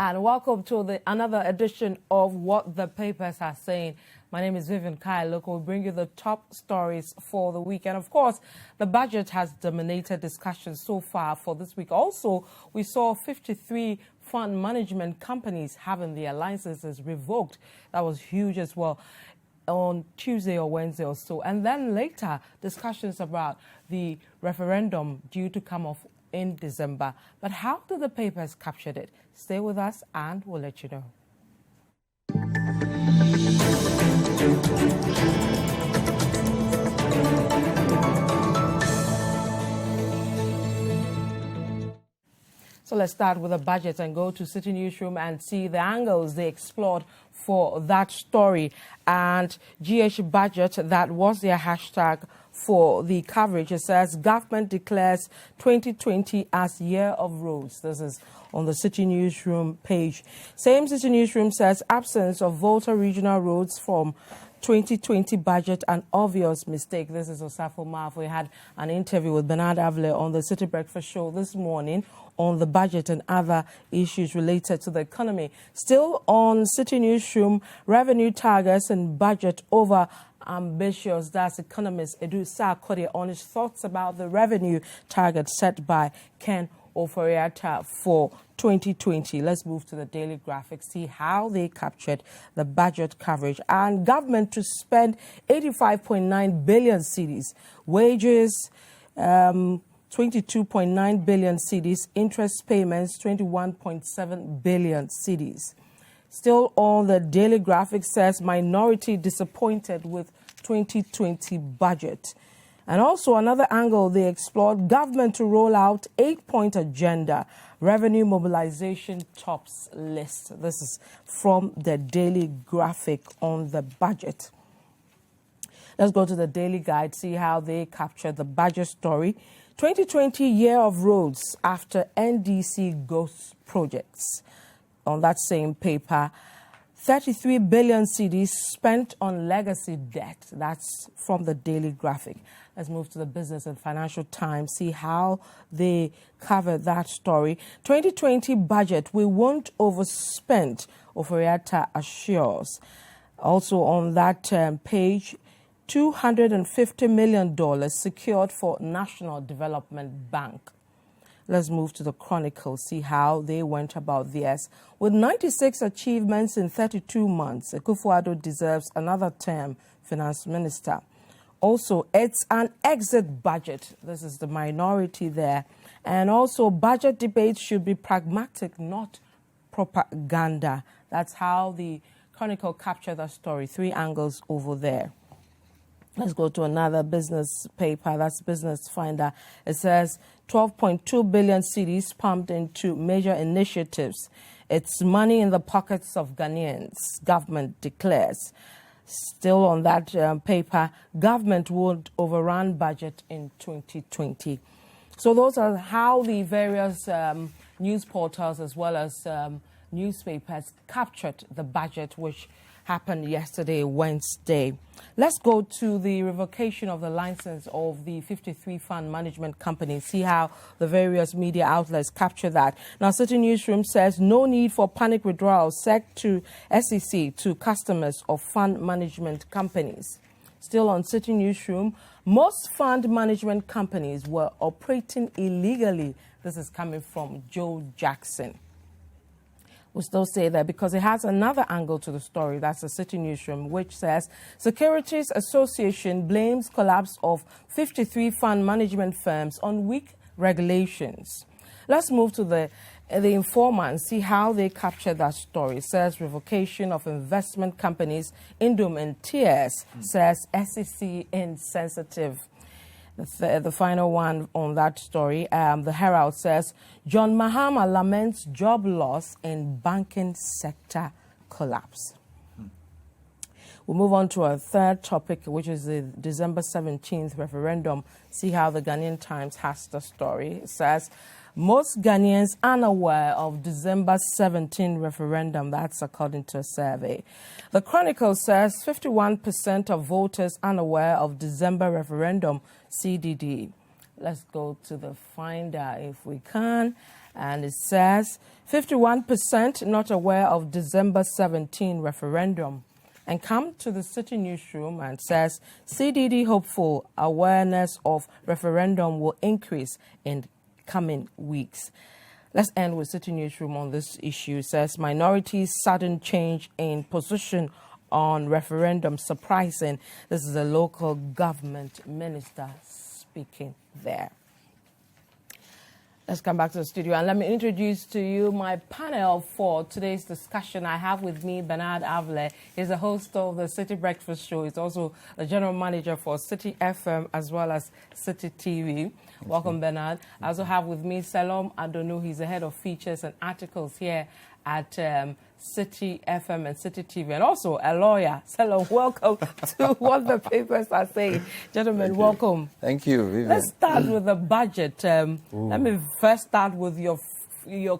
And welcome to another edition of What the Papers Are Saying. My name is Vivian Kai-Loko. We bring you the top stories for the week. And of course, the budget has dominated discussions so far for this week. Also, we saw 53 fund management companies having their licenses revoked. That was huge as well on Tuesday or Wednesday or so. And then later, discussions about the referendum due to come off in December. But how do the papers capture it? Stay with us and we'll let you know. So let's start with the budget and go to City Newsroom and see the angles they explored for that story. And GH Budget, that was their hashtag for the coverage. It says government declares 2020 as year of roads. This is on the City Newsroom page. Same City Newsroom says absence of Volta regional roads from 2020 budget, an obvious mistake. This is Osafo Maf. We had an interview with Bernard Avle on the City Breakfast Show this morning on the budget and other issues related to the economy. Still on City Newsroom, revenue targets and budget over ambitious. That's economist Edu Sarkodie on his thoughts about the revenue target set by Ken Oforiatta for 2020. Let's move to the Daily Graphic, see how they captured the budget coverage. And government to spend 85.9 billion cedis, wages 22.9 billion cedis, interest payments 21.7 billion cedis. Still on the Daily Graphic says minority disappointed with 2020 budget. And also another angle they explored, government to roll out 8-point agenda, revenue mobilization tops list. This is from the Daily Graphic on the budget. Let's go to the Daily Guide, see how they captured the budget story. 2020 year of roads after NDC ghost projects. On that same paper, 33 billion cedis spent on legacy debt. That's from the Daily Graphic. Let's move to the Business and Financial Times, see how they cover that story. 2020 budget, we won't overspend, Oforiatta assures. Also on that page, $250 million secured for National Development Bank. Let's move to the Chronicle, see how they went about theirs. With 96 achievements in 32 months, Akufo-Addo deserves another term, Finance Minister. Also, it's an exit budget. This is the minority there. And also, budget debates should be pragmatic, not propaganda. That's how the Chronicle captured the story. 3 angles over there. Let's go to another business paper, that's Business Finder. It says 12.2 billion cedis pumped into major initiatives. It's money in the pockets of Ghanaians, government declares. Still on that paper, government would overrun budget in 2020. So those are how the various news portals as well as newspapers captured the budget, which happened yesterday, Wednesday. Let's go to the revocation of the license of the 53 fund management companies, see how the various media outlets capture that. Now, City Newsroom says no need for panic withdrawal, SEC to customers of fund management companies. Still on City Newsroom, most fund management companies were operating illegally. This is coming from Joe Jackson. We'll still say that because it has another angle to the story. That's the City Newsroom, which says Securities Association blames collapse of 53 fund management firms on weak regulations. Let's move to the Informer and see how they capture that story. It says revocation of investment companies, Indom in tears, says SEC insensitive. The final one on that story, the Herald says, John Mahama laments job loss in banking sector collapse. We'll move on to our third topic, which is the December 17th referendum. See how the Ghanaian Times has the story. It says, most Ghanaians unaware of December 17 referendum. That's according to a survey. The Chronicle says 51% of voters unaware of December referendum, CDD. Let's go to the Finder if we can. And it says 51% not aware of December 17 referendum. And come to the City newsroom and says CDD hopeful awareness of referendum will increase in coming weeks. Let's end with City newsroom on this issue. It says minorities sudden change in position on referendum surprising. This is a local government minister speaking there. Let's come back to the studio and let me introduce to you my panel for today's discussion. I have with me Bernard Avle. He's the host of the City Breakfast Show. He's also the general manager for City FM as well as City TV. Welcome, Bernard. I also have with me Salom Adonu. He's the head of features and articles here at City FM and City TV, and also a lawyer. Salom, welcome to what the papers are saying. Gentlemen, welcome. Thank you, Vivian. Let's start with the budget. Let me first start with your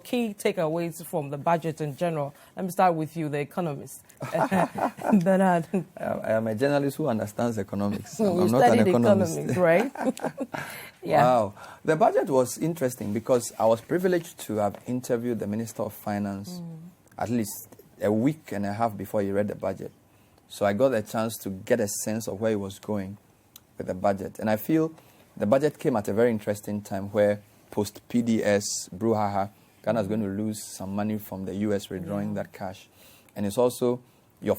key takeaways from the budget in general. Let me start with you, the economist. Bernard. I am a journalist who understands economics. I'm not an economist. Right? Yeah. Wow. The budget was interesting because I was privileged to have interviewed the Minister of Finance at least a week and a half before he read the budget. So I got a chance to get a sense of where he was going with the budget. And I feel the budget came at a very interesting time where post-PDS, brouhaha, Ghana is going to lose some money from the U.S. withdrawing that cash. And it's also your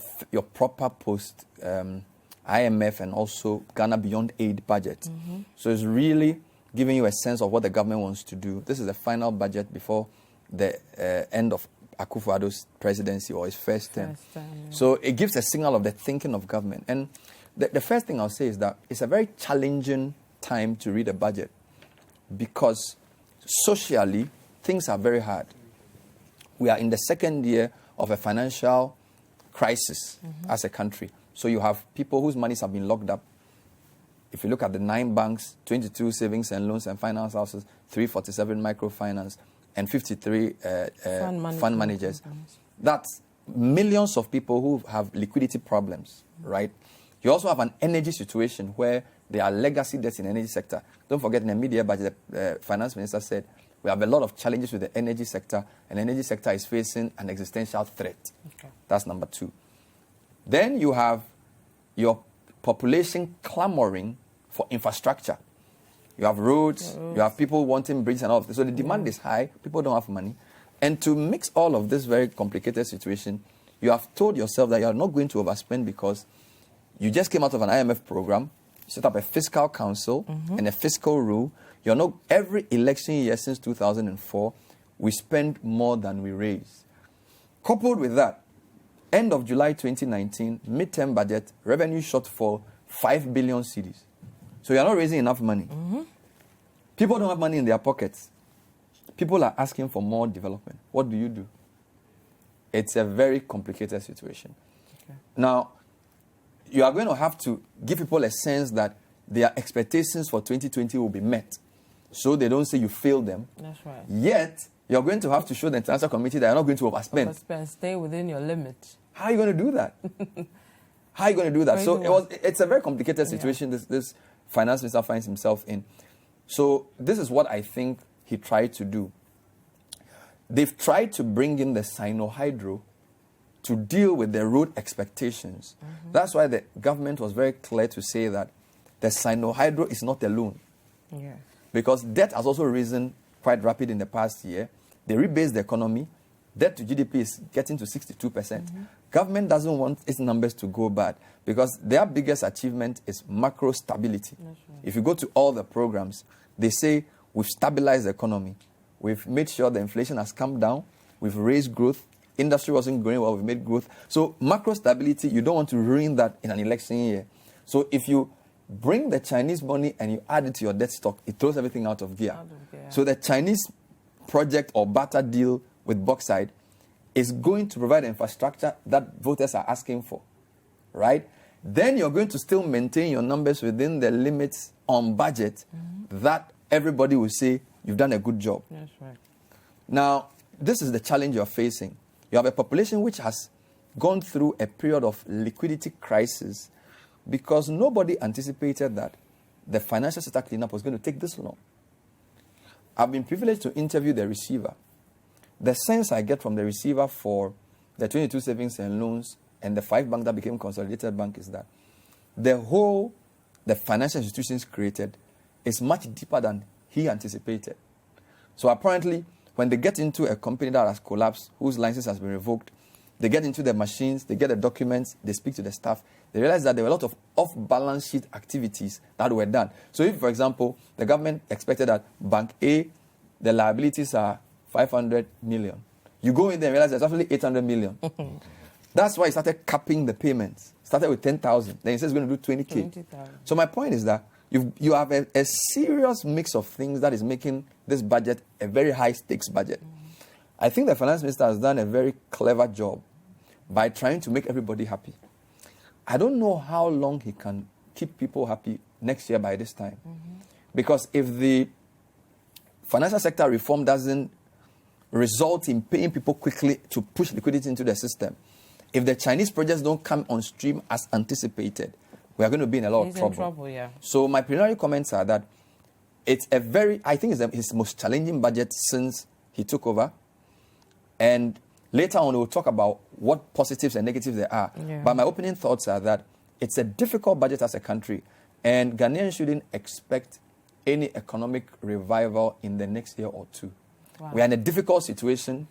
proper post-IMF and also Ghana Beyond Aid budget. So it's really giving you a sense of what the government wants to do. This is the final budget before the end of Akufo-Addo's presidency or his first term. So it gives a signal of the thinking of government. And the first thing I'll say is that it's a very challenging time to read a budget because socially, things are very hard. We are in the second year of a financial crisis as a country. So you have people whose monies have been locked up. If you look at the 9 banks, 22 savings and loans and finance houses, 347 microfinance, and 53 fund managers. That's millions of people who have liquidity problems, right? You also have an energy situation where there are legacy debts in the energy sector. Don't forget in the media budget, the finance minister said, we have a lot of challenges with the energy sector, and the energy sector is facing an existential threat. That's number 2. Then you have your population clamoring for infrastructure. You have roads, you have people wanting bridges and all of this. So the demand is high, people don't have money. And to mix all of this very complicated situation, you have told yourself that you are not going to overspend because you just came out of an IMF program, you set up a fiscal council and a fiscal rule. You know, every election year since 2004, we spend more than we raise. Coupled with that, end of July 2019, midterm budget, revenue shortfall, 5 billion cedis. So you're not raising enough money. People don't have money in their pockets. People are asking for more development. What do? It's a very complicated situation. Now, you are going to have to give people a sense that their expectations for 2020 will be met. So they don't say you failed them. That's right. Yet, you're going to have to show the international community that you're not going to overspend. Stay within your limit. How are you going to do that? How are you going to do that? So it's a very complicated situation this finance minister finds himself in. So this is what I think he tried to do. They've tried to bring in the Sino-Hydro to deal with their road expectations. That's why the government was very clear to say that the Sino-Hydro is not a loan. Because debt has also risen quite rapid in the past year. They rebased the economy. Debt to GDP is getting to 62%. Government doesn't want its numbers to go bad because their biggest achievement is macro stability. If you go to all the programs, they say we've stabilized the economy. We've made sure the inflation has come down. We've raised growth. Industry wasn't growing well. We've made growth. So macro stability, you don't want to ruin that in an election year. So if you bring the Chinese money and you add it to your debt stock, it throws everything out of gear. So the Chinese project or barter deal with bauxite is going to provide infrastructure that voters are asking for, right? Then you're going to still maintain your numbers within the limits on budget that everybody will say you've done a good job. That's right. Now, this is the challenge you're facing. You have a population which has gone through a period of liquidity crisis because nobody anticipated that the financial sector cleanup was going to take this long. I've been privileged to interview the receiver. The sense I get from the receiver for the 22 savings and loans and the 5 banks that became consolidated bank is that the financial institutions created is much deeper than he anticipated. So apparently, when they get into a company that has collapsed, whose license has been revoked, they get into the machines, they get the documents, they speak to the staff, they realize that there were a lot of off-balance sheet activities that were done. So if, for example, the government expected that Bank A, the liabilities are 500 million, you go in there and realize there's actually 800 million. That's why he started capping the payments. Started with 10,000, then he says he's going to do 20K. So my point is that you have a serious mix of things that is making this budget a very high-stakes budget. I think the finance minister has done a very clever job by trying to make everybody happy. I don't know how long he can keep people happy next year by this time. Because if the financial sector reform doesn't result in paying people quickly to push liquidity into the system, if the Chinese projects don't come on stream as anticipated, we are going to be in a lot of trouble. So my preliminary comments are that it's I think it's his most challenging budget since he took over. And later on, we'll talk about what positives and negatives there are. But my opening thoughts are that it's a difficult budget as a country, and Ghanaians shouldn't expect any economic revival in the next year or two. We are in a difficult situation,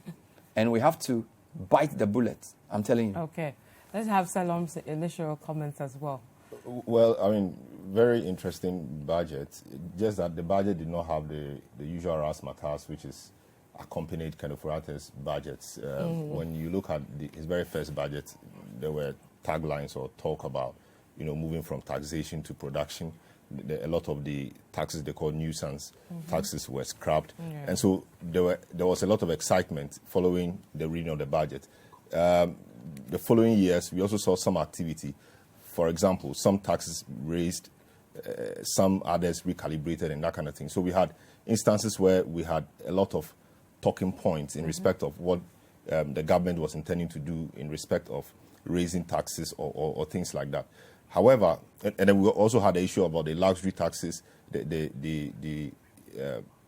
and we have to bite the bullet, I'm telling you. Okay. Let's have Salom's initial comments as well. Well, I mean, very interesting budget. Just that the budget did not have the usual razzmatazz, which is accompanied kind of Furate's budgets. When you look at his very first budget, there were taglines or talk about, moving from taxation to production. A lot of the taxes they call nuisance taxes were scrapped, and so there was a lot of excitement following the reading of the budget. The following years, we also saw some activity. For example, some taxes raised, some others recalibrated, and that kind of thing. So we had instances where we had a lot of talking points in respect of what the government was intending to do in respect of raising taxes or things like that. However, and then we also had the issue about the luxury taxes, the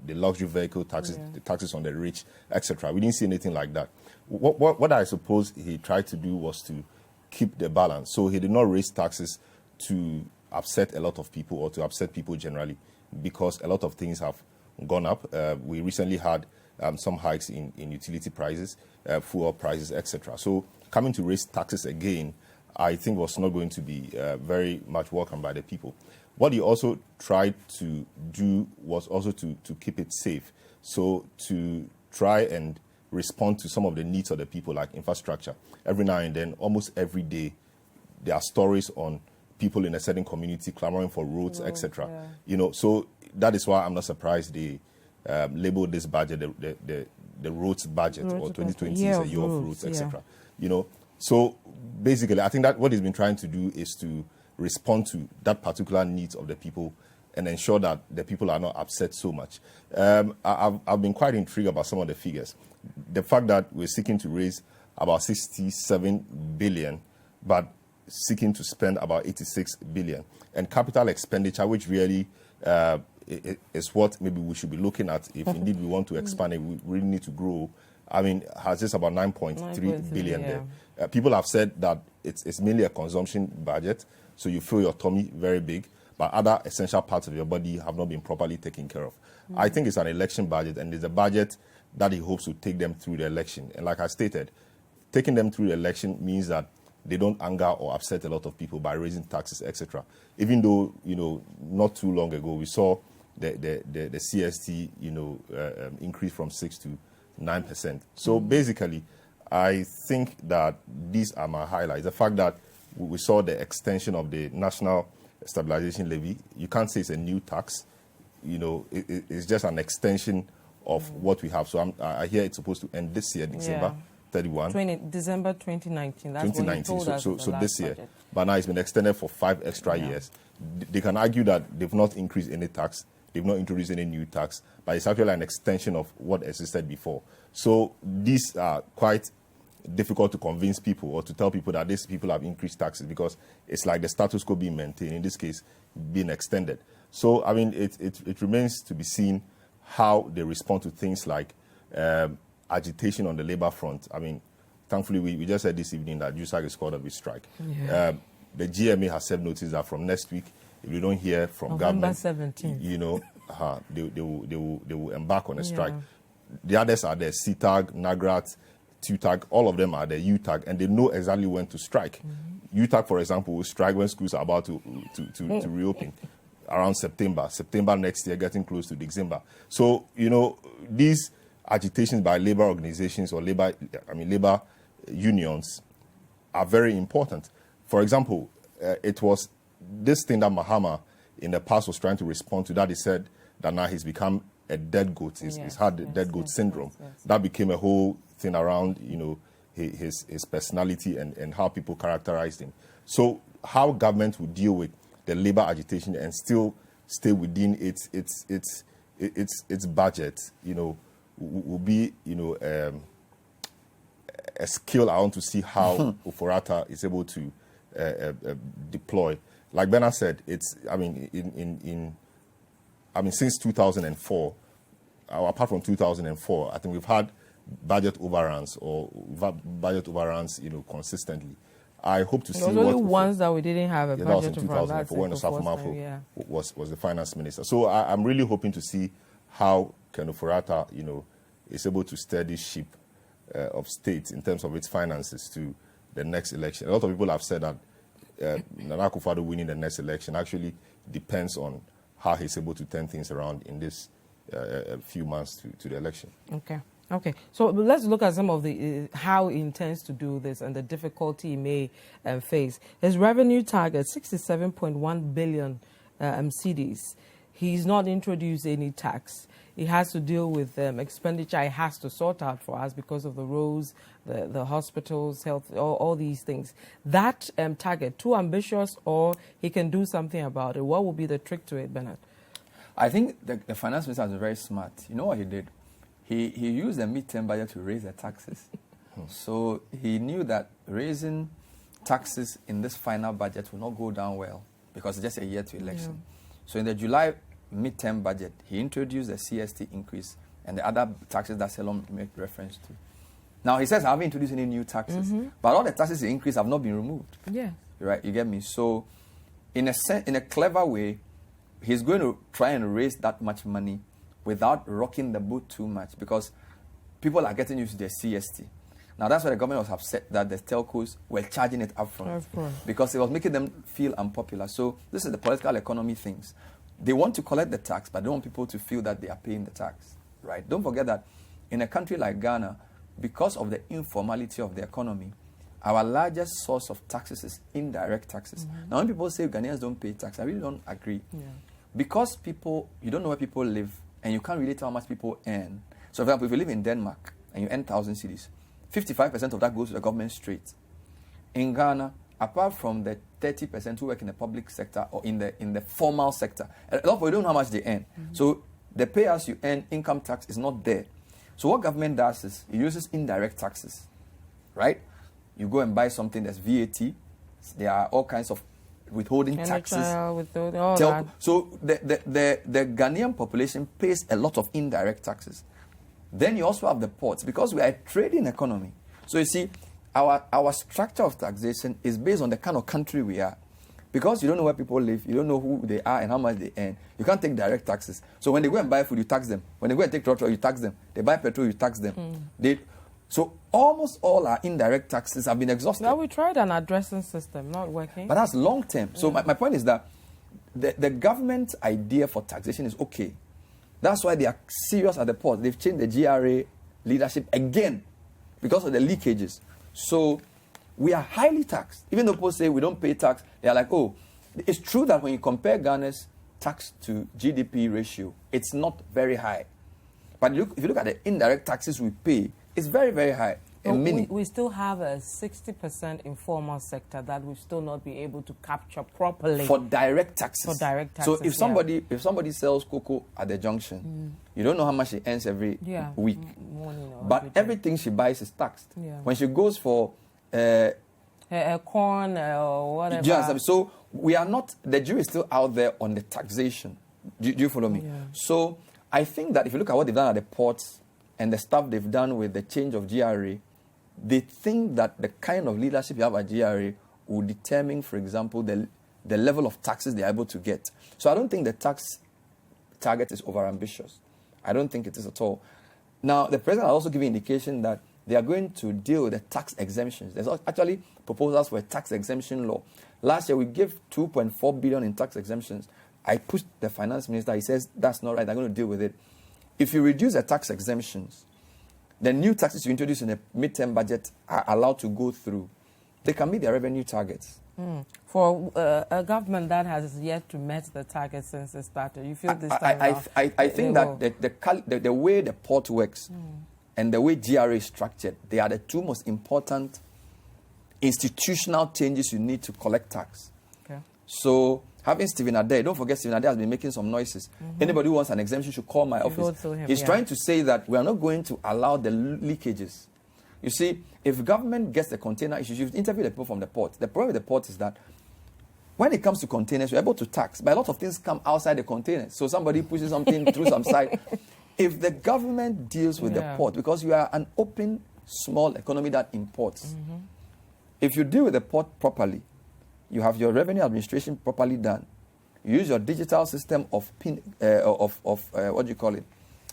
luxury vehicle taxes, the taxes on the rich, etc. We didn't see anything like that. What I suppose he tried to do was to keep the balance. So he did not raise taxes to upset a lot of people or to upset people generally, because a lot of things have gone up. We recently had some hikes in utility prices, fuel prices, etc. So coming to raise taxes again, I think was not going to be very much welcomed by the people. What he also tried to do was also to keep it safe. So to try and respond to some of the needs of the people, like infrastructure. Every now and then, almost every day, there are stories on people in a certain community clamoring for roads, etc. So that is why I'm not surprised they labeled this budget the roads budget, or 2020 is a year of roads, etc. So basically, I think that what he's been trying to do is to respond to that particular needs of the people and ensure that the people are not upset so much. I've been quite intrigued about some of the figures. The fact that we're seeking to raise about 67 billion, but seeking to spend about 86 billion. And capital expenditure, which really is what maybe we should be looking at if indeed we want to expand it, we really need to grow. I mean, has just about 9.3 billion there. People have said that it's mainly a consumption budget, so you feel your tummy very big, but other essential parts of your body have not been properly taken care of. I think it's an election budget, and it's a budget that he hopes to take them through the election. And like I stated, taking them through the election means that they don't anger or upset a lot of people by raising taxes, etc. Even though, not too long ago, we saw the CST, increase from 6 to 9%. So basically, I think that these are my highlights. The fact that we saw the extension of the National Stabilization Levy. You can't say it's a new tax. It's just an extension of what we have. So I hear it's supposed to end this year, December 31. December 2019. That's 2019. what he told us So this year. budget. But now it's been extended for 5 extra years. They can argue that they've not increased any tax. They've not introduced any new tax. But it's actually an extension of what existed before. So these are quite difficult to convince people or to tell people that these people have increased taxes, because it's like the status quo being maintained, in this case, being extended. So, I mean, it remains to be seen how they respond to things like agitation on the labor front. I mean, thankfully, we just said this evening that USAG is called a big strike. Yeah. The GMA has served notice that from next week, if you don't hear from November government, 17th. you know, they will embark on a strike. The others are there: CTAG, NAGRAT, TUTAG, all of them are there, UTAG, and they know exactly when to strike. UTAG, for example, will strike when schools are about to reopen around September next year, getting close to December. So, you know, these agitations by labor organizations or labor unions are very important. For example, it was this thing that Mahama in the past was trying to respond to, that he said that now he's become a dead goat. He's had the dead goat syndrome. That became a whole thing around, you know, his personality and how people characterized him. So how government would deal with the labor agitation and still stay within its budget, you know, will be, you know, a skill I want to see how Oforata is able to deploy. Like Bernard said, it's, I mean, since 2004, apart from 2004, I think we've had budget overruns you know, consistently. I hope to see there was only once that we didn't have a budget overrun. That was in 2004 when Osafo was the finance minister. So I'm really hoping to see how Ken Oforata, you know, is able to steer this ship of state in terms of its finances to the next election. A lot of people have said that Nana Akufo-Addo winning the next election actually depends on how he's able to turn things around in this few months to the election. Okay. So let's look at some of the how he intends to do this and the difficulty he may face. His revenue target, 67.1 billion cedis. He's not introduced any tax. He has to deal with expenditure he has to sort out for us because of the roads, the hospitals, health, all these things. That target, too ambitious, or he can do something about it? What would be the trick to it, Bernard? I think the finance minister is very smart. You know what he did? He used the midterm budget to raise the taxes. So he knew that raising taxes in this final budget will not go down well because it's just a year to election. So in the July midterm budget, he introduced the CST increase and the other taxes that Selom made reference to. Now he says, I haven't introduced any new taxes, but all the taxes he increased have not been removed. Yeah. Right, you get me? So in a clever way, he's going to try and raise that much money without rocking the boat too much because people are getting used to their CST. Now, that's why the government was upset that the telcos were charging it upfront because it was making them feel unpopular. So this is the political economy things. They want to collect the tax, but they want people to feel that they are paying the tax, right? Don't forget that in a country like Ghana, because of the informality of the economy, our largest source of taxes is indirect taxes. Now, when people say Ghanaians don't pay tax, I really don't agree. Because you don't know where people live, and you can't relate to how much people earn. So, for example, if you live in Denmark and you earn 1,000 cedis, 55% of that goes to the government straight. In Ghana, apart from the 30% who work in the public sector or in the formal sector, a lot of people don't know how much they earn. So, the pay as you earn income tax is not there. So, what government does is it uses indirect taxes, right? You go and buy something that's VAT. There are all kinds of withholding taxes. So the Ghanaian population pays a lot of indirect taxes. Then you also have the ports because we are a trading economy. So you see, our structure of taxation is based on the kind of country we are. Because you don't know where people live, you don't know who they are and how much they earn, you can't take direct taxes. So when they go and buy food, you tax them. When they go and take trotro, you tax them. They buy petrol, you tax them. So almost all our indirect taxes have been exhausted. Now we tried an addressing system, not working. But that's long term. So my point is that the government idea for taxation is okay. That's why they are serious at the port. They've changed the GRA leadership again because of the leakages. So we are highly taxed. Even though people say we don't pay tax, they are like, oh, it's true that when you compare Ghana's tax to GDP ratio, it's not very high. But if you look at the indirect taxes we pay, it's very, very high. We still have a 60% informal sector that we've still not been able to capture properly. For direct taxes. So if somebody sells cocoa at the junction, you don't know how much she earns every week. But everything she buys is taxed. When she goes for corn or whatever. So we are not, the jury is still out there on the taxation. Do you follow me? Yeah. So I think that if you look at what they've done at the ports and the stuff they've done with the change of GRA, they think that the kind of leadership you have at GRA will determine, for example, the level of taxes they're able to get. So I don't think the tax target is overambitious. I don't think it is at all. Now, the president has also given indication that they are going to deal with the tax exemptions. There's actually proposals for a tax exemption law. Last year, we gave 2.4 billion in tax exemptions. I pushed the finance minister. He says, that's not right. They're going to deal with it. If you reduce the tax exemptions, the new taxes you introduce in the midterm budget are allowed to go through. They can meet their revenue targets. For a government that has yet to meet the target since it started, you feel this time I think that the way the port works and the way GRA is structured, they are the two most important institutional changes you need to collect tax. Okay. So having Stephen Ade, don't forget Stephen Ade has been making some noises. Anybody who wants an exemption should call my office. He's trying to say that we are not going to allow the leakages. You see, if government gets the container issues, you've interviewed the people from the port. The problem with the port is that when it comes to containers, you're able to tax, but a lot of things come outside the containers. So somebody pushes something through some side. If the government deals with the port, because you are an open, small economy that imports, if you deal with the port properly, you have your revenue administration properly done, you use your digital system of what do you call it?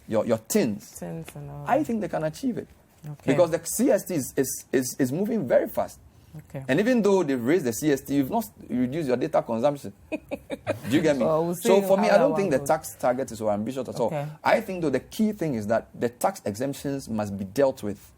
Your tins. And all. I think they can achieve it. Okay. Because the CST is moving very fast. Okay. And even though they've raised the CST, you've not reduced your data consumption. Do you get me? Well, so for me, I don't think the tax target is so ambitious at all. I think, though, the key thing is that the tax exemptions must be dealt with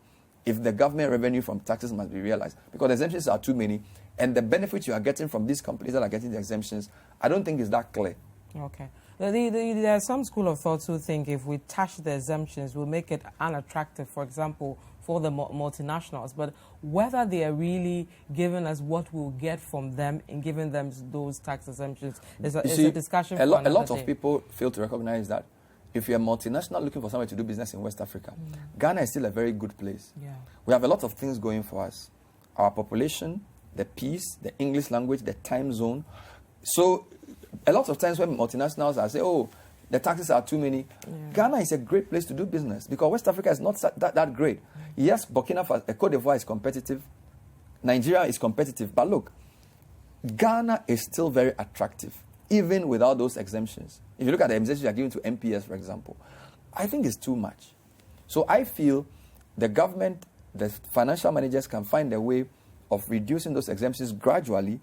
if the government revenue from taxes must be realized. Because the exemptions are too many, and the benefits you are getting from these companies that are getting the exemptions, I don't think is that clear. Okay. There are some school of thoughts who think if we touch the exemptions, we'll make it unattractive, for example, for the multinationals. But whether they are really giving us what we'll get from them in giving them those tax exemptions is a discussion for another a lot day. of people fail to recognize that if you're a multinational looking for somewhere to do business in West Africa, Ghana is still a very good place. Yeah. We have a lot of things going for us. Our population, the peace, the English language, the time zone. So a lot of times when multinationals are saying, oh, the taxes are too many, Ghana is a great place to do business because West Africa is not that great. Yes, Burkina Faso, Cote d'Ivoire is competitive. Nigeria is competitive. But look, Ghana is still very attractive, even without those exemptions. If you look at the exemptions you are giving to MPS, for example, I think it's too much. So I feel the government, the financial managers can find a way of reducing those exemptions gradually.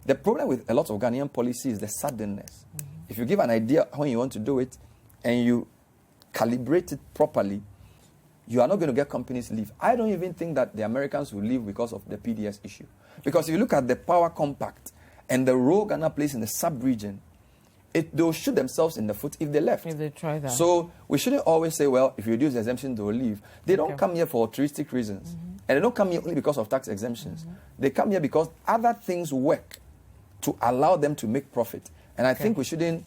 The problem with a lot of Ghanaian policy is the suddenness. If you give an idea when you want to do it and you calibrate it properly, you are not going to get companies leave. I don't even think that the Americans will leave because of the PDS issue. Because if you look at the power compact and the role Ghana plays in the sub-region, they'll shoot themselves in the foot if they left. If they try that. So we shouldn't always say, well, if you reduce the exemption, they'll leave. They don't come here for altruistic reasons. And they don't come here only because of tax exemptions. They come here because other things work to allow them to make profit. And I think we shouldn't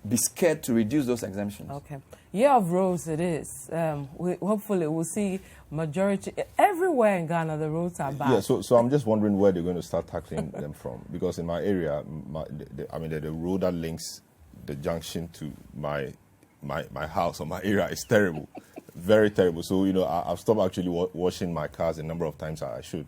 be scared to reduce those exemptions. Okay. Year of Roads it is. Hopefully we'll see majority. Everywhere in Ghana, the roads are bad. Yeah, so I'm just wondering where they're going to start tackling them from. Because in my area, the road that links the junction to my house or my area is terrible. Very terrible. So, I've stopped actually washing my cars a number of times I should.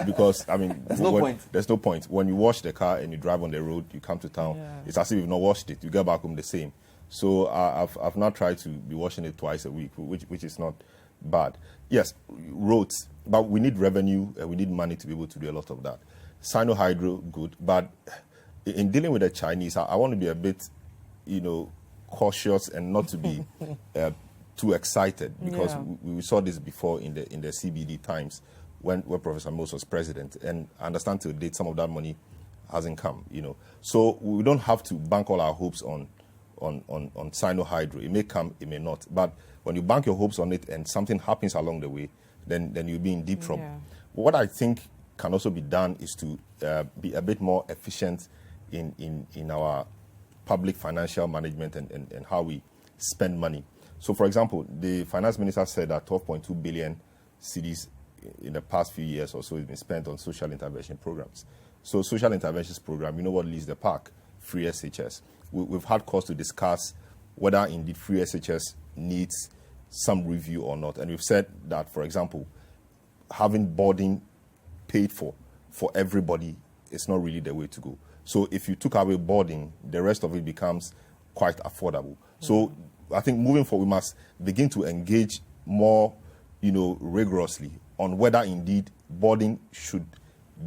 Because, there's no point. There's no point. When you wash the car and you drive on the road, you come to town, it's as if you've not washed it. You get back home the same. So I've not tried to be washing it twice a week, which is not bad. Yes, roads, but we need revenue and we need money to be able to do a lot of that. Sino-Hydro, good. But in dealing with the Chinese, I want to be a bit, cautious and not to be too excited, because we saw this before in the CBD times when Professor Mills was president, and I understand to date some of that money hasn't come, So we don't have to bank all our hopes on Sino-Hydro. It may come, it may not. But when you bank your hopes on it and something happens along the way, then you'll be in deep trouble. Yeah. What I think can also be done is to be a bit more efficient in our public financial management and how we spend money. So, for example, the finance minister said that 12.2 billion cedis in the past few years or so has been spent on social intervention programs. So, social interventions program, you know what leads the park? Free SHS. we've had cause to discuss whether indeed free SHS needs some review or not. And we've said that, for example, having boarding paid for everybody is not really the way to go. So if you took away boarding, the rest of it becomes quite affordable. So I think moving forward, we must begin to engage more, rigorously on whether indeed boarding should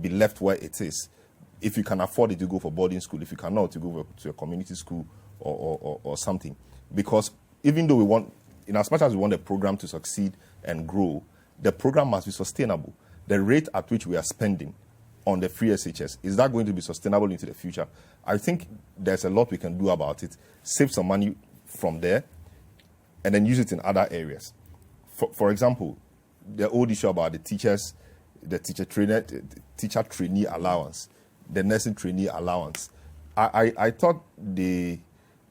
be left where it is. If you can afford it, to go for boarding school. If you cannot, to go to a community school or something. Because even though we want, in as much as we want the program to succeed and grow, the program must be sustainable. The rate at which we are spending on the free SHS, is that going to be sustainable into the future? I think there's a lot we can do about it. Save some money from there and then use it in other areas. For example, the old issue about the teacher trainee allowance, the nursing trainee allowance. I thought it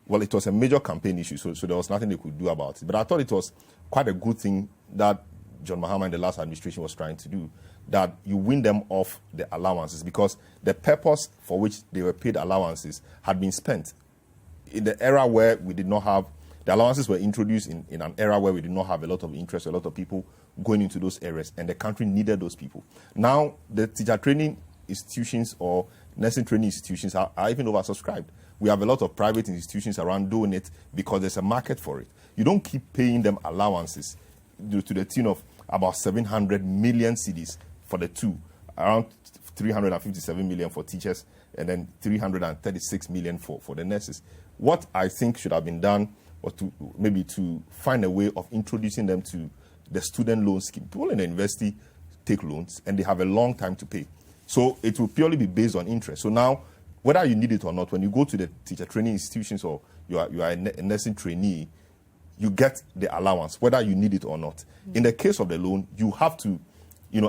was a major campaign issue, so there was nothing they could do about it. But I thought it was quite a good thing that John Mahama in the last administration was trying to do, that you win them off the allowances, because the purpose for which they were paid allowances had been spent. In the era where we did not have, the allowances were introduced in an era where we did not have a lot of interest, a lot of people going into those areas, and the country needed those people. Now, the teacher training institutions or nursing training institutions are even oversubscribed. We have a lot of private institutions around doing it because there's a market for it. You don't keep paying them allowances to the tune of about 700 million cedis for the two, around 357 million for teachers, and then 336 million for the nurses. What I think should have been done was to find a way of introducing them to the student loan scheme. People in the university take loans, and they have a long time to pay. So it will purely be based on interest. So now, whether you need it or not, when you go to the teacher training institutions or you are a nursing trainee, you get the allowance, whether you need it or not. In the case of the loan, you have to,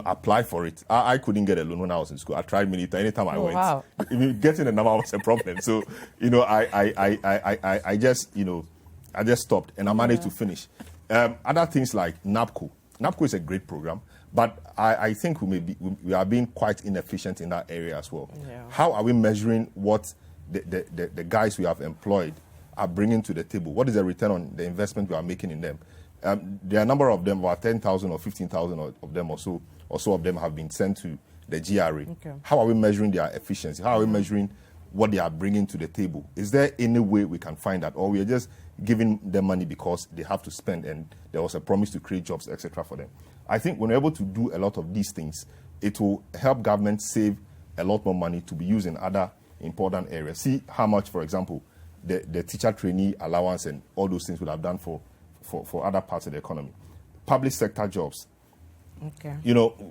apply for it. I couldn't get a loan when I was in school. I tried many times. Anytime I went, wow. Getting the number was a problem. So, I just stopped, and I managed to finish. Other things like NAPCO. NAPCO is a great program, but I think we are being quite inefficient in that area as well. Yeah. How are we measuring what the guys we have employed are bringing to the table? What is the return on the investment we are making in them? There are a number of them, about 10,000 or 15,000 of them or so of them have been sent to the GRA. Okay. How are we measuring their efficiency? How are we measuring what they are bringing to the table? Is there any way we can find that? Or we are just giving them money because they have to spend and there was a promise to create jobs, etc. for them? I think when we're able to do a lot of these things, it will help government save a lot more money to be used in other important areas. See how much, for example, the teacher trainee allowance and all those things would have done for other parts of the economy. Public sector jobs. Okay.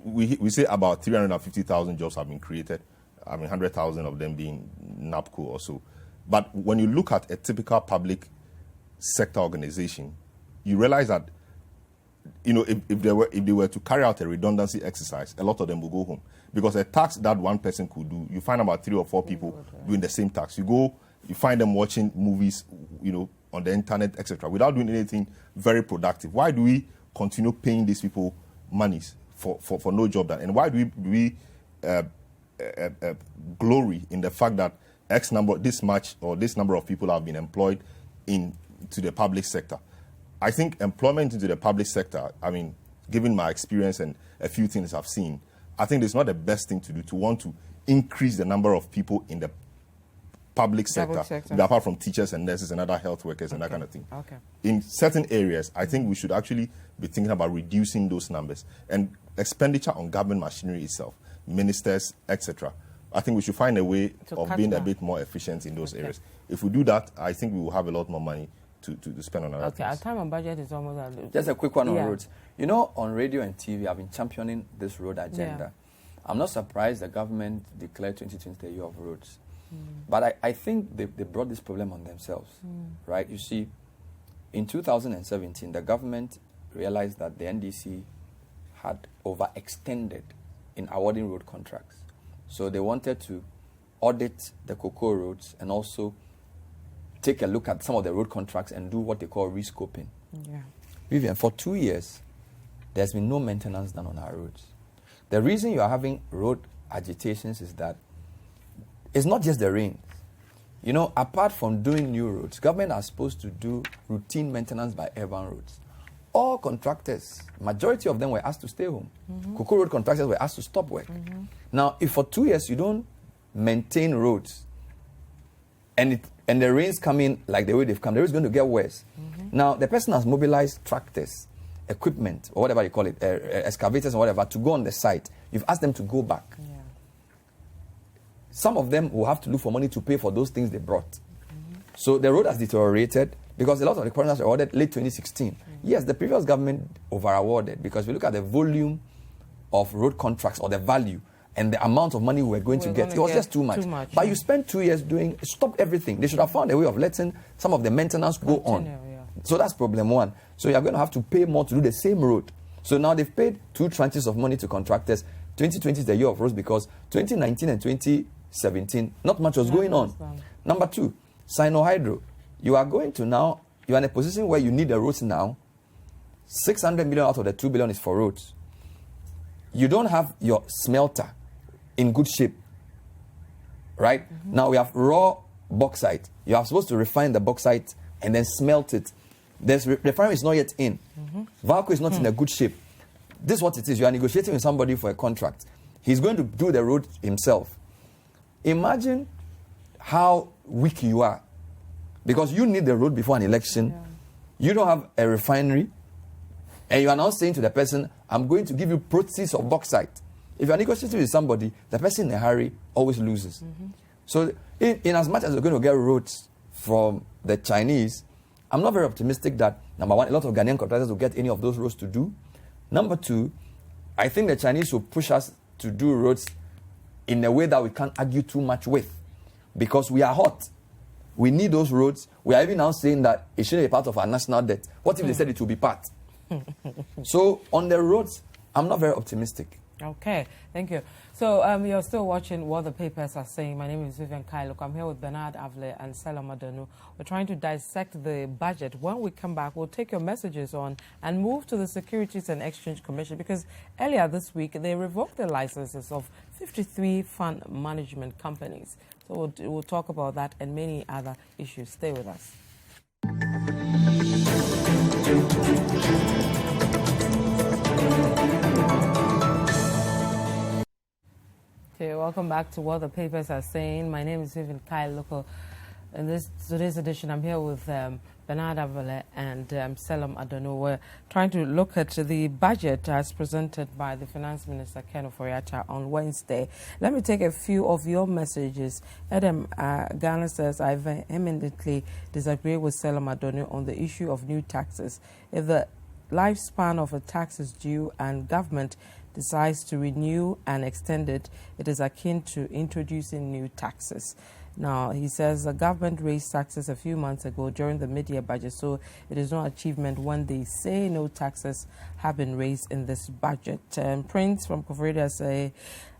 We say about 350,000 jobs have been created. 100,000 of them being NAPCO or so. But when you look at a typical public sector organization, you realize that, if they were to carry out a redundancy exercise, a lot of them will go home. Because a task that one person could do, you find about 3 or 4 people doing the same task. You find them watching movies, on the internet, etc., without doing anything very productive. Why do we continue paying these people monies for no job done? And why do we glory in the fact that this number of people have been employed into the public sector? I think employment into the public sector, given my experience and a few things I've seen, I think it's not the best thing to do, to want to increase the number of people in the public sector, apart from teachers and nurses and other health workers and that kind of thing. Okay. In certain areas, I think we should actually be thinking about reducing those numbers and expenditure on government machinery itself, ministers, etc. I think we should find a way of being a bit more efficient in those areas. If we do that, I think we will have a lot more money to spend on other things. Our time on budget is almost out. Just a quick one on roads. On radio and TV, I've been championing this road agenda. Yeah. I'm not surprised the government declared 2020 the year of roads. But I think they brought this problem on themselves, right? You see, in 2017, the government realized that the NDC had overextended in awarding road contracts. So they wanted to audit the cocoa roads and also take a look at some of the road contracts and do what they call rescoping. Yeah. Vivian, for 2 years, there's been no maintenance done on our roads. The reason you are having road agitations is that it's not just the rain. You know, apart from doing new roads, government are supposed to do routine maintenance by urban roads. All contractors, majority of them were asked to stay home. Cocoa road contractors were asked to stop work. Now, if for 2 years you don't maintain roads, and the rains come in like the way they've come, the road is going to get worse. Now, the person has mobilized tractors, equipment, or whatever you call it, excavators or whatever, to go on the site. You've asked them to go back. Yeah. Some of them will have to look for money to pay for those things they brought. So the road has deteriorated because a lot of the contracts were awarded late 2016. Yes, the previous government over-awarded because we look at the volume of road contracts or the value and the amount of money we were going to get. It was just too much. But you spent 2 years stopped everything. They should have found a way of letting some of the maintenance go on. Yeah. So that's problem one. So you're going to have to pay more to do the same road. So now they've paid 2 tranches of money to contractors. 2020 is the year of roads because 2019 and 2017, not much was going on. Number 2, Sino-Hydro. You are in a position where you need the roads now. 600 million out of the 2 billion is for roads. You don't have your smelter in good shape, right? Now we have raw bauxite. You are supposed to refine the bauxite and then smelt it. The refinery is not yet in. Valco is not in a good shape. This is what it is. You are negotiating with somebody for a contract. He's going to do the road himself. Imagine how weak you are. Because you need the road before an election. Yeah. You don't have a refinery. And you are now saying to the person, I'm going to give you proceeds of bauxite. If you are negotiating with somebody, the person in a hurry always loses. So in as much as you're going to get roads from the Chinese, I'm not very optimistic that, number one, a lot of Ghanaian contractors will get any of those roads to do. Number 2, I think the Chinese will push us to do roads in a way that we can't argue too much with. Because we are hot. We need those roads. We are even now saying that it shouldn't be part of our national debt. What if they said it will be part? So on the roads, I'm not very optimistic. Okay, thank you. So you're still watching what the papers are saying. My name is Vivian Kailuk. I'm here with Bernard Avle and Selam Adonu. We're trying to dissect the budget. When we come back, we'll take your messages on and move to the Securities and Exchange Commission because earlier this week, they revoked the licenses of 53 fund management companies. So we'll talk about that and many other issues. Stay with us. Okay, welcome back to what the papers are saying. My name is Vivian Kailuk. In today's edition, I'm here with Bernard Avale and Selam Adonu. We're trying to look at the budget as presented by the Finance Minister, Ken Ofori-Atta, on Wednesday. Let me take a few of your messages. Adam Ghana says, I vehemently disagree with Selam Adonu on the issue of new taxes. If the lifespan of a tax is due and government decides to renew and extend it, it is akin to introducing new taxes. Now, he says the government raised taxes a few months ago during the mid-year budget, so it is no achievement when they say no taxes have been raised in this budget. Prince from Koforidua say,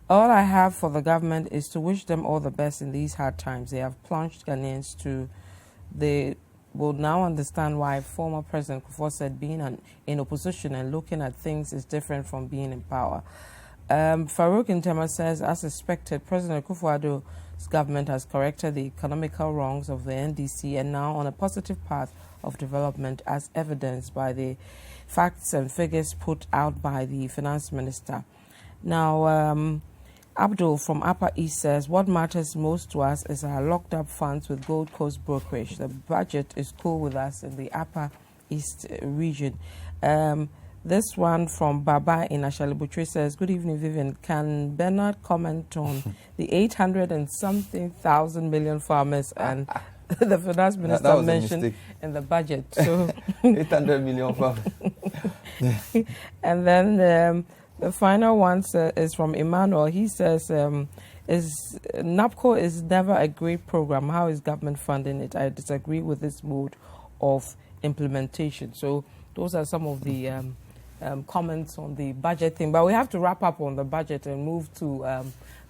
all I have for the government is to wish them all the best in these hard times. They have plunged Ghanaians to the will now understand why former President Kufuor said being in opposition and looking at things is different from being in power. Farouk Intema says, as expected, President Kufuor's government has corrected the economical wrongs of the NDC and now on a positive path of development as evidenced by the facts and figures put out by the Finance Minister. Now, Abdul from Upper East says, what matters most to us is our locked up funds with Gold Coast Brokerage. The budget is cool with us in the Upper East region. This one from Baba in Ashalibutri says, good evening, Vivian. Can Bernard comment on the 800 and something thousand million farmers and the Finance Minister mentioned in the budget? So 800 million farmers. And then the final one is from Emmanuel. He says, NAPCO is never a great program. How is government funding it? I disagree with this mode of implementation. So those are some of the comments on the budget thing. But we have to wrap up on the budget and move to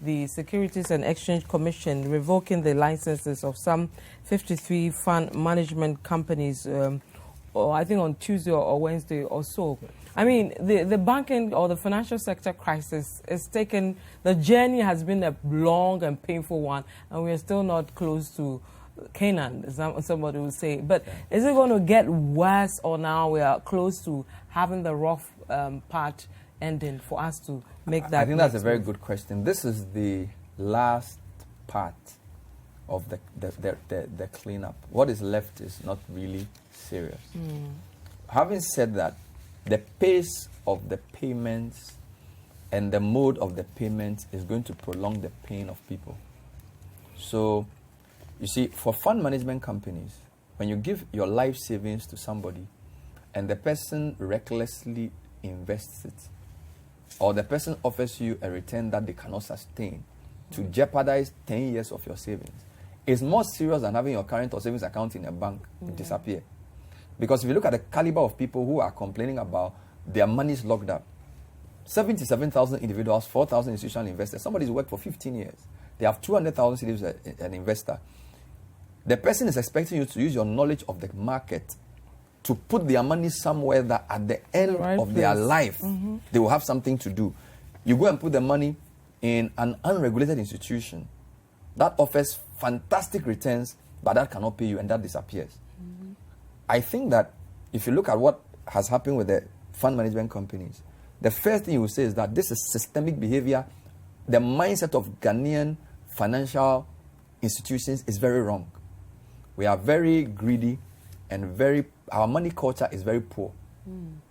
the Securities and Exchange Commission revoking the licenses of some 53 fund management companies, or I think on Tuesday or Wednesday or so. I mean, the banking or the financial sector crisis is taken, the journey has been a long and painful one, and we are still not close to Canaan, somebody would say. But is it going to get worse, or now we are close to having the rough part ending for us to make that? I think that's a very good question. This is the last part of the cleanup. What is left is not really serious. Having said that, the pace of the payments and the mode of the payments is going to prolong the pain of people. So, you see, for fund management companies, when you give your life savings to somebody and the person recklessly invests it, or the person offers you a return that they cannot sustain to jeopardize 10 years of your savings, it's more serious than having your current or savings account in a bank disappear. Because if you look at the caliber of people who are complaining about their money's locked up, 77,000 individuals, 4,000 institutional investors, somebody's worked for 15 years. They have 200,000 cedis as an investor. The person is expecting you to use your knowledge of the market to put their money somewhere that at the end of their life, they will have something to do. You go and put the money in an unregulated institution that offers fantastic returns, but that cannot pay you, and that disappears. I think that if you look at what has happened with the fund management companies, the first thing you will say is that this is systemic behavior. The mindset of Ghanaian financial institutions is very wrong. We are very greedy, and our money culture is very poor.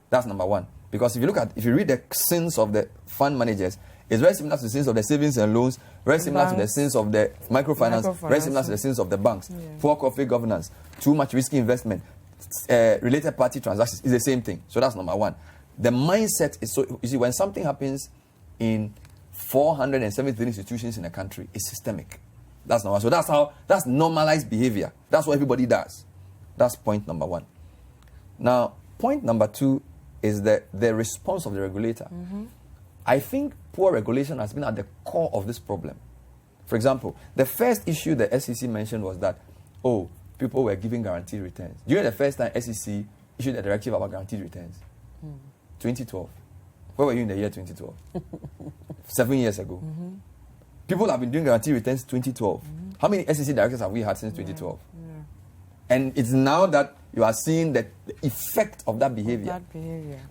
That's number one. Because if you read the sins of the fund managers, it's very similar to the sins of the savings and loans, very similar to the sins of the microfinance, very similar to the sins of the banks. Poor corporate governance, too much risky investment, related party transactions is the same thing. So that's number one. The mindset is so, you see, when something happens in 473 institutions in a country, it's systemic. That's number one. So that's normalized behavior. That's what everybody does. That's point number one. Now, point number two is the response of the regulator. I think poor regulation has been at the core of this problem. For example, the first issue the SEC mentioned was that, people were giving guaranteed returns. During the first time SEC issued a directive about guaranteed returns, 2012. Where were you in the year 2012? 7 years ago. People have been doing guaranteed returns 2012. How many SEC directives have we had since 2012? And it's now that you are seeing the effect of that behavior.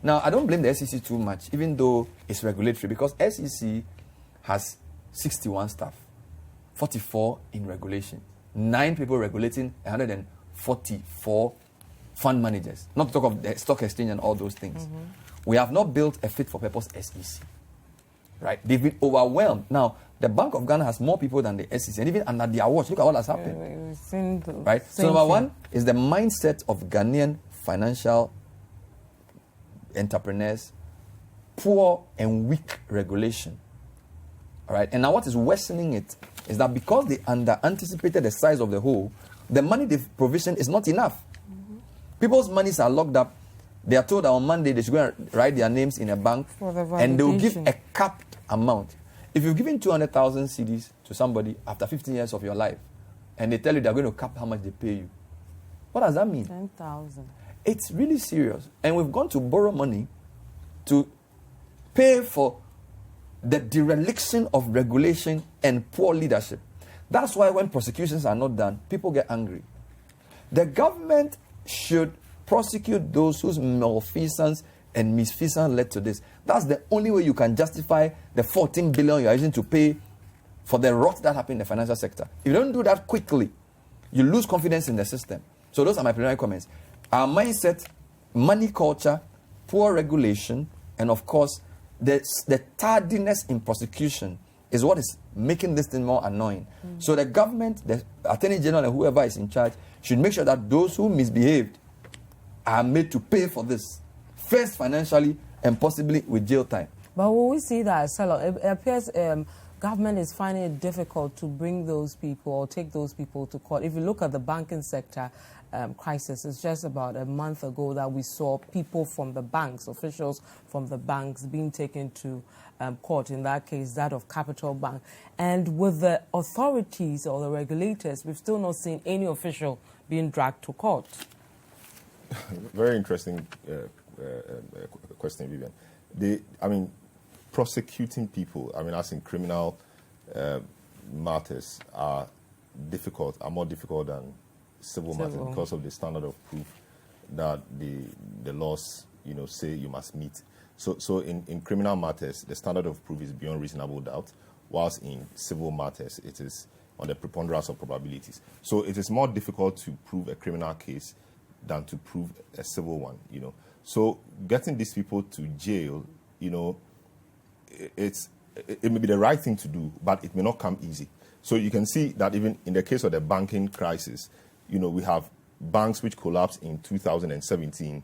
Now, I don't blame the SEC too much, even though it's regulatory, because SEC has 61 staff, 44 in regulation, 9 people regulating 144 fund managers, not to talk of the stock exchange and all those things. We have not built a fit-for-purpose SEC. Right? They've been overwhelmed. Now, the Bank of Ghana has more people than the SEC, and even under their watch, look at what has happened. Right? So number one is the mindset of Ghanaian financial entrepreneurs, poor and weak regulation. All right? And now what is worsening it is that because they under-anticipated the size of the hole, the money they've provisioned is not enough. People's monies are locked up. They are told that on Monday they should go and write their names in a bank, and they will give a capped amount. If you've given 200,000 cedis to somebody after 15 years of your life, and they tell you they're going to cap how much they pay you, what does that mean? 10,000. It's really serious. And we've gone to borrow money to pay for the dereliction of regulation and poor leadership. That's why when prosecutions are not done, people get angry. The government should prosecute those whose malfeasance and misfeasance led to this. That's the only way you can justify the 14 billion you are using to pay for the rot that happened in the financial sector. If you don't do that quickly, you lose confidence in the system. So those are my preliminary comments. Our mindset, money culture, poor regulation, and of course, the tardiness in prosecution is what is making this thing more annoying. So the government, the Attorney General, and whoever is in charge should make sure that those who misbehaved are made to pay for this, first financially and possibly with jail time. But when we see that, it appears government is finding it difficult to bring those people or take those people to court. If you look at the banking sector crisis, it's just about a month ago that we saw people from the banks, officials from the banks being taken to court, in that case, that of Capital Bank. And with the authorities or the regulators, we've still not seen any official being dragged to court. Very interesting question, Vivian. Prosecuting people, as in criminal matters, are are more difficult than civil matters because of the standard of proof that the laws, say you must meet. So in criminal matters, the standard of proof is beyond reasonable doubt, whilst in civil matters, it is on the preponderance of probabilities. So it is more difficult to prove a criminal case than to prove a civil one, So getting these people to jail, it may be the right thing to do, but it may not come easy. So you can see that even in the case of the banking crisis, we have banks which collapsed in 2017,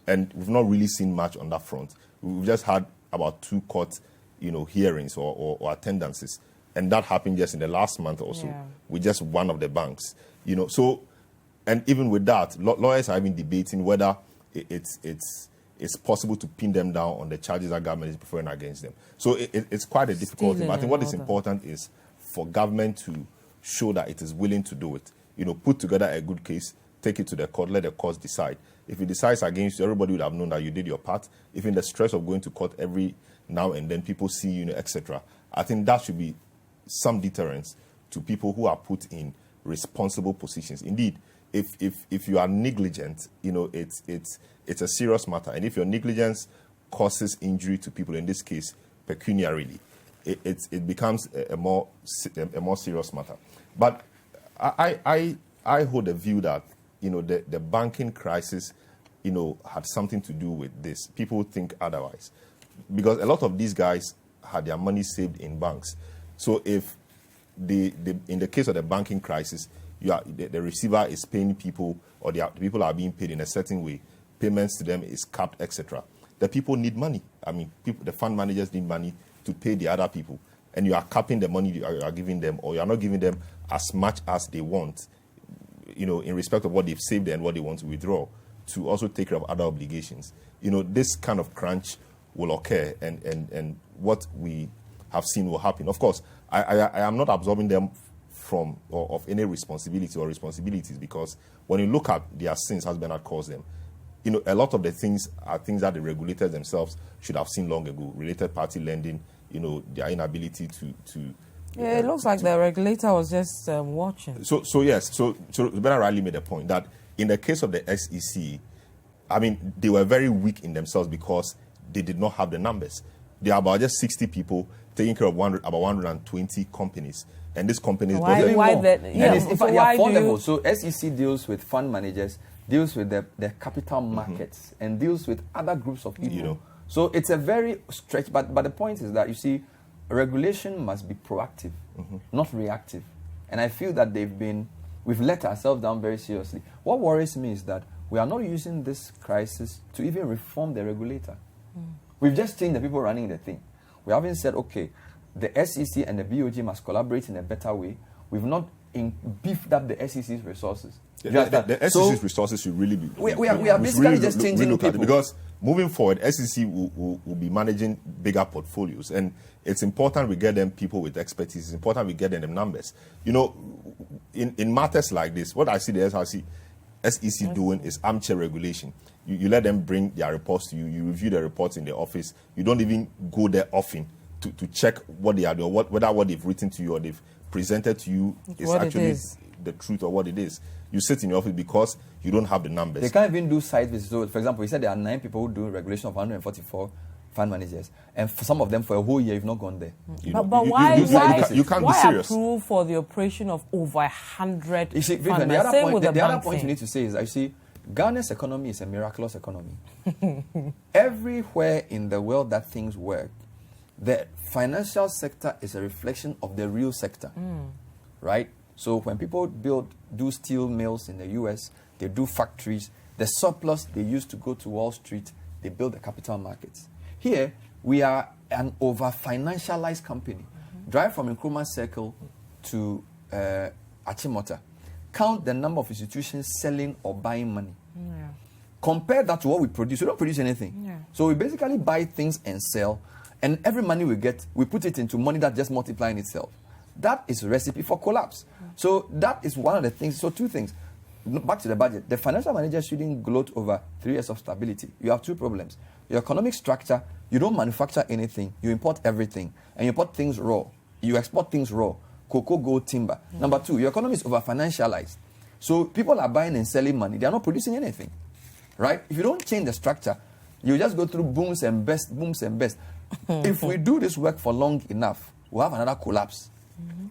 and we've not really seen much on that front. We've just had about 2 court, hearings or attendances, and that happened just in the last month or so with just one of the banks. So, and even with that, lawyers are even debating whether it's possible to pin them down on the charges that government is preferring against them. So it's quite a difficult thing. But I think what is important is for government to show that it is willing to do it. Put together a good case, take it to the court, let the courts decide. If it decides against you, everybody would have known that you did your part. If in the stress of going to court every now and then, people see you, etc., I think that should be some deterrence to people who are put in responsible positions. Indeed, if you are negligent, it's a serious matter. And if your negligence causes injury to people, in this case, pecuniarily, it becomes a more serious matter. But I hold the view that the banking crisis had something to do with this. People think otherwise, because a lot of these guys had their money saved in banks. So if in the case of the banking crisis, the receiver is paying people, or the people are being paid in a certain way, payments to them is capped, etc. The people need money. I mean, the fund managers need money to pay the other people, and you are capping the money you are giving them, or you are not giving them as much as they want, in respect of what they've saved and what they want to withdraw, to also take care of other obligations. This kind of crunch will occur, and what we have seen will happen. Of course, I am not absolving them of any responsibility or responsibilities, because when you look at their sins, as Bernard calls them, a lot of the things are things that the regulators themselves should have seen long ago. Related party lending, their inability to it looks like the regulator was just watching. So Bernard rightly made a point that in the case of the SEC, I mean, they were very weak in themselves because they did not have the numbers. They are about just 60 people taking care of about 120 companies. And these companies... So SEC deals with fund managers, deals with the capital markets, and deals with other groups of people. So it's a very stretch. But the point is that, you see, regulation must be proactive, not reactive. And I feel that we've let ourselves down very seriously. What worries me is that we are not using this crisis to even reform the regulator. We've just changed the people running the thing. We haven't said, okay, the SEC and the BOG must collaborate in a better way. We've not beefed up the SEC's resources. The SEC's resources should really be... We are basically really just changing people. Because moving forward, SEC will be managing bigger portfolios. And it's important we get them people with expertise. It's important we get them numbers. In matters like this, what I see the SEC doing is armchair regulation. You let them bring their reports to you. You review the reports in the office. You don't even go there often to check what they are doing, whether what they've written to you or they've presented to you is actually the truth or what it is. You sit in your office because you don't have the numbers. They can't even do site visits. So, for example, he said there are 9 people who do regulation of 144 fund managers, and for some of them for a whole year you've not gone there. Why you can't be serious. Approve for the operation of over 100 you see, fund the other point you need to say is, you see, Ghana's economy is a miraculous economy. Everywhere in the world that things work, the financial sector is a reflection of the real sector, right? So when people do steel mills in the US, they do factories, the surplus they use to go to Wall Street, they build the capital markets. Here, we are an over-financialized company. Drive from Nkrumah Circle to Achimota. Count the number of institutions selling or buying money. Compare that to what we produce. We don't produce anything. So we basically buy things and sell, and every money we get, we put it into money that just multiplying itself. That is a recipe for collapse. So that is one of the things. So 2 things. Back to the budget. The financial manager shouldn't gloat over 3 years of stability. You have 2 problems. Your economic structure, you don't manufacture anything. You import everything. And you import things raw. You export things raw. cocoa, gold, timber. Number two, your economy is over-financialized. So people are buying and selling money. They are not producing anything, right? If you don't change the structure, you just go through booms and busts, booms and busts. If we do this work for long enough, we'll have another collapse.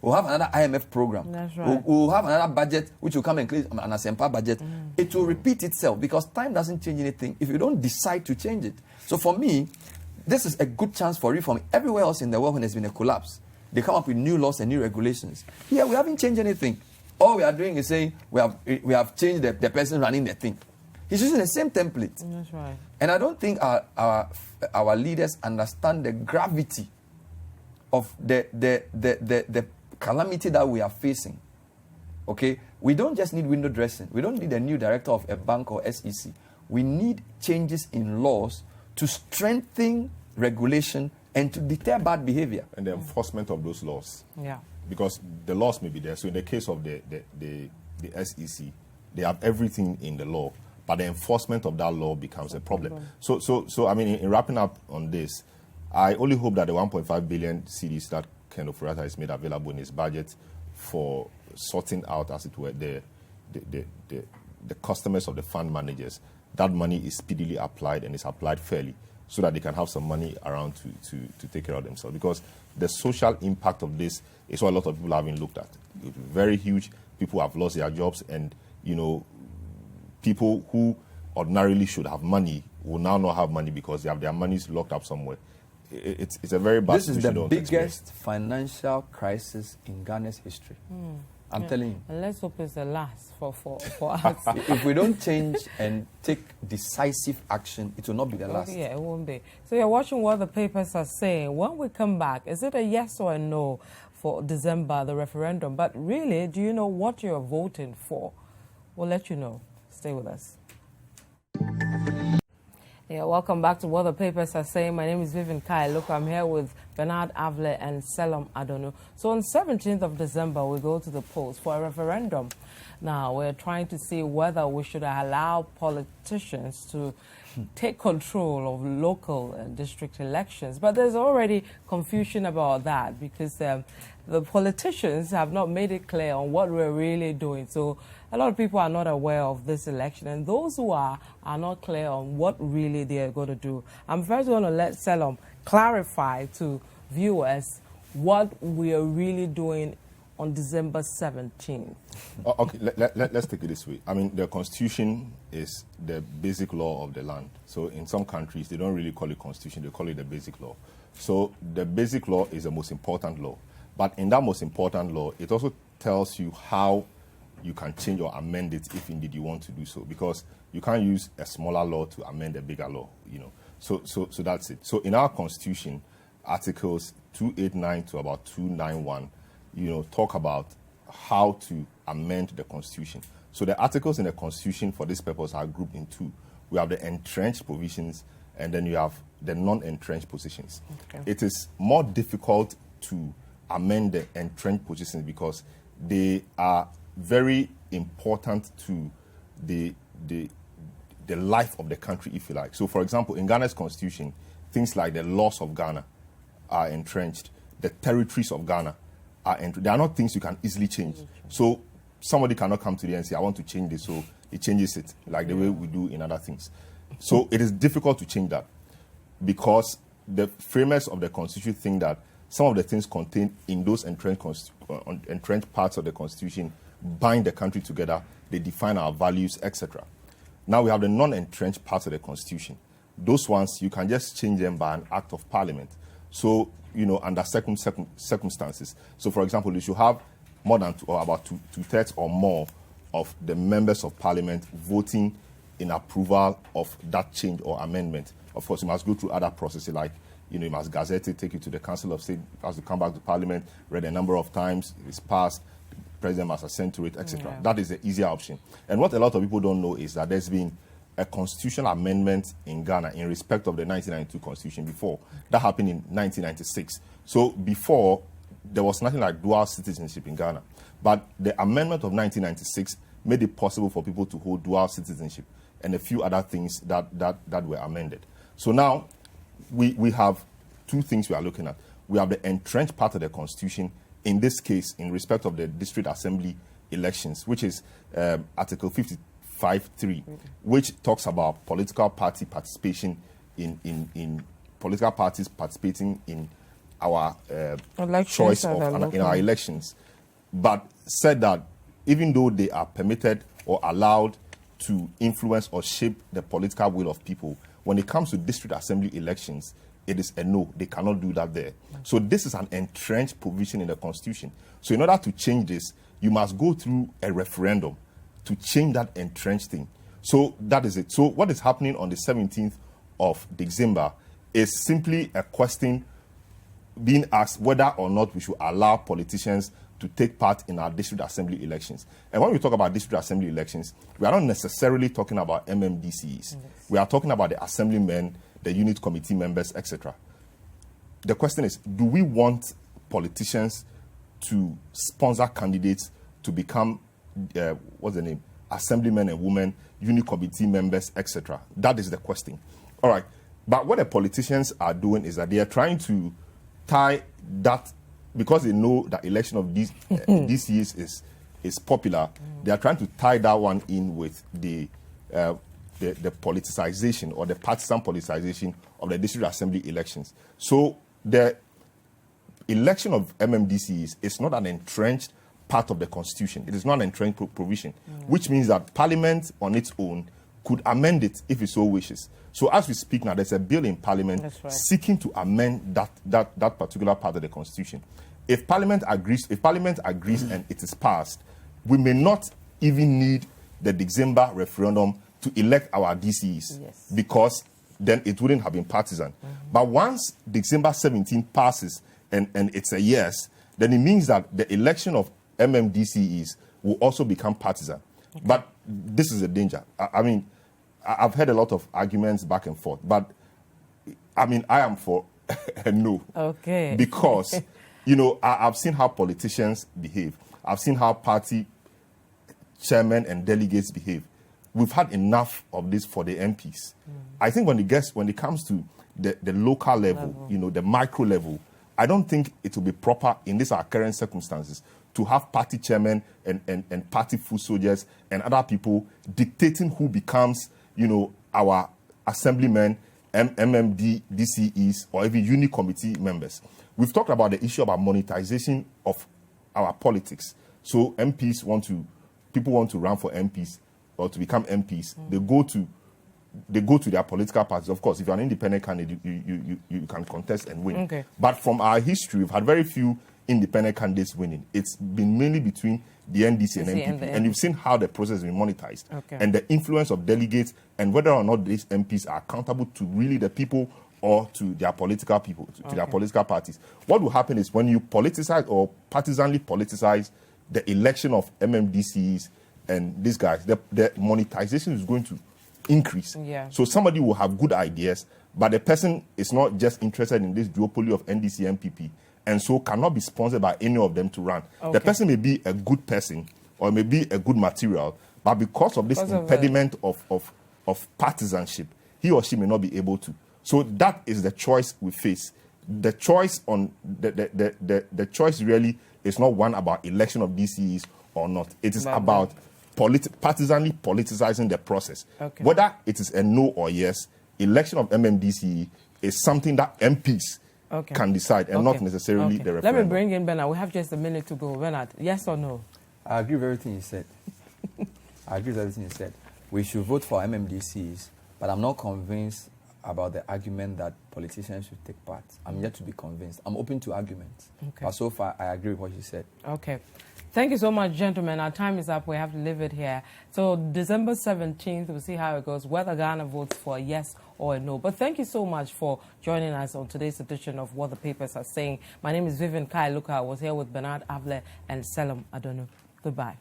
We'll have another IMF program. That's right. We'll have another budget which will come and clear an Asempa budget. It will repeat itself because time doesn't change anything if you don't decide to change it. So for me, this is a good chance for reform. Everywhere else in the world when there's been a collapse, they come up with new laws and new regulations. Here, we haven't changed anything. All we are doing is saying we have changed the person running the thing. He's using the same template. That's right. And I don't think our leaders understand the gravity of the calamity that we are facing. Okay? We don't just need window dressing. We don't need a new director of a bank or SEC. We need changes in laws to strengthen regulation and to deter bad behavior. And the enforcement of those laws. Yeah. Because the laws may be there. So in the case of the SEC, they have everything in the law, but the enforcement of that law becomes a problem. So I mean, in wrapping up on this, I only hope that the 1.5 billion cedis that Ken Ofori-Atta has made available in his budget for sorting out, as it were, the customers of the fund managers, that money is speedily applied and is applied fairly so that they can have some money around to take care of themselves. Because the social impact of this is what a lot of people haven't looked at. It's very huge. People have lost their jobs, and, you know, people who ordinarily should have money will now not have money because they have their monies locked up somewhere. It's a very bad situation. This is the biggest financial crisis in Ghana's history. I'm telling you. And let's hope it's the last for us. If we don't change and take decisive action, it will not be the last. Yeah, it won't be. So you're watching what the papers are saying. When we come back, is it a yes or a no for December, the referendum? But really, do you know what you're voting for? We'll let you know. Stay with us. Yeah, welcome back to what the papers are saying. My name is Vivian Kai. Look, I'm here with Bernard Avle and Selam Adonu. So on 17th of December, we go to the polls for a referendum. Now, we're trying to see whether we should allow politicians to take control of local and district elections. But there's already confusion about that because the politicians have not made it clear on what we're really doing. So a lot of people are not aware of this election, and those who are not clear on what really they're going to do. I'm first going to let Selam clarify to viewers what we are really doing on December 17th. Okay, let's take it this way. I mean, the Constitution is the basic law of the land. So in some countries, they don't really call it Constitution, they call it the basic law. So the basic law is the most important law. But in that most important law, it also tells you how you can change or amend it if indeed you want to do so, because you can't use a smaller law to amend a bigger law, you know. So that's it. So in our Constitution, Articles 289 to about 291, you know, talk about how to amend the Constitution. So the articles in the Constitution for this purpose are grouped in two. We have the entrenched provisions, and then you have the non-entrenched positions. Okay. It is more difficult to amend the entrenched positions because they are very important to the life of the country, if you like. So, for example, in Ghana's Constitution, things like the laws of Ghana are entrenched. The territories of Ghana are entrenched. They are not things you can easily change. So somebody cannot come to you and say, I want to change this, so it changes it, like the way we do in other things. So it is difficult to change that because the framers of the Constitution think that some of the things contained in those entrenched parts of the Constitution bind the country together, they define our values, etc. Now we have the non-entrenched parts of the Constitution. Those ones, you can just change them by an act of Parliament. So, you know, under circumstances. So, for example, you should have more than about two-thirds or more of the members of Parliament voting in approval of that change or amendment. Of course, you must go through other processes like, you know, you must gazette it, take it to the Council of State, it has to come back to Parliament, read a number of times, it's passed, President must assent to it, etc. Yeah. That is the easier option. And what a lot of people don't know is that there's been a constitutional amendment in Ghana in respect of the 1992 Constitution before. That happened in 1996. So before, there was nothing like dual citizenship in Ghana. But the amendment of 1996 made it possible for people to hold dual citizenship and a few other things that were amended. So now, we have two things we are looking at. We have the entrenched part of the Constitution in this case, in respect of the district assembly elections, which is Article 55.3, which talks about political party participation in political parties participating in our choice of in our elections, but said that even though they are permitted or allowed to influence or shape the political will of people, when it comes to district assembly elections, it is a no. They cannot do that there. So this is an entrenched provision in the Constitution. So in order to change this, you must go through a referendum to change that entrenched thing. So that is it. So what is happening on the 17th of December is simply a question being asked whether or not we should allow politicians to take part in our district assembly elections. And when we talk about district assembly elections, we are not necessarily talking about MMDCs. Yes. We are talking about the assemblymen, the unit committee members, etc. The question is, do we want politicians to sponsor candidates to become, what's the name, assemblymen and women, unit committee members, etc.? That is the question. All right. But what the politicians are doing is that they are trying to tie that, because they know that election of these years is popular, they are trying to tie that one in with the politicization or the partisan politicization of the district assembly elections. So the election of MMDCs is not an entrenched part of the Constitution. It is not an entrenched provision, which means that Parliament on its own could amend it if it so wishes. So as we speak now, there's a bill in Parliament seeking to amend that particular part of the Constitution. If Parliament agrees and it is passed, we may not even need the December referendum to elect our DCs, because then it wouldn't have been partisan. But once December 17 passes and it's a yes, then it means that the election of MMDCs will also become partisan. But this is a danger. I mean, I've heard a lot of arguments back and forth, but I mean, I am for a no. Okay. Because, you know, I've seen how politicians behave. I've seen how party chairmen and delegates behave. We've had enough of this for the MPs. I think when it comes to the local level, you know, the micro level, I don't think it will be proper in these our current circumstances to have party chairmen and party foot soldiers and other people dictating who becomes, you know, our assemblymen, MMD, DCEs, or even unit committee members. We've talked about the issue about monetization of our politics. So people want to run for MPs or to become MPs. They go to their political parties. Of course, if you're an independent candidate, you can contest and win. Okay. But from our history, we've had very few independent candidates winning. It's been mainly between the NDC and MPP. And you've seen how the process has been monetized. Okay. And the influence of delegates and whether or not these MPs are accountable to really the people or to their political people, to their political parties. What will happen is when you politicize or partisanly politicize the election of MMDCs and these guys, the monetization is going to increase. Yeah. So somebody will have good ideas, but the person is not just interested in this duopoly of NDC, MPP, and so cannot be sponsored by any of them to run. Okay. The person may be a good person or may be a good material, but because of this impediment of partisanship, he or she may not be able to. So that is the choice we face. The choice on the choice really is not one about election of DCEs or not. It is about partisanly politicizing the process. Okay. Whether it is a no or yes, election of MMDCE is something that MPs can decide and not necessarily the referendum. Let me bring in Bernard. We have just a minute to go. Bernard, yes or no? I agree with everything you said. We should vote for MMDCs, but I'm not convinced about the argument that politicians should take part. I'm yet to be convinced. I'm open to arguments. Okay. But so far, I agree with what you said. Okay. Thank you so much, gentlemen. Our time is up. We have to leave it here. So December 17th, we'll see how it goes, whether Ghana votes for a yes or a no. But thank you so much for joining us on today's edition of What the Papers Are Saying. My name is Vivian Kai Luka. I was here with Bernard Avle and Selim Adonu. Goodbye.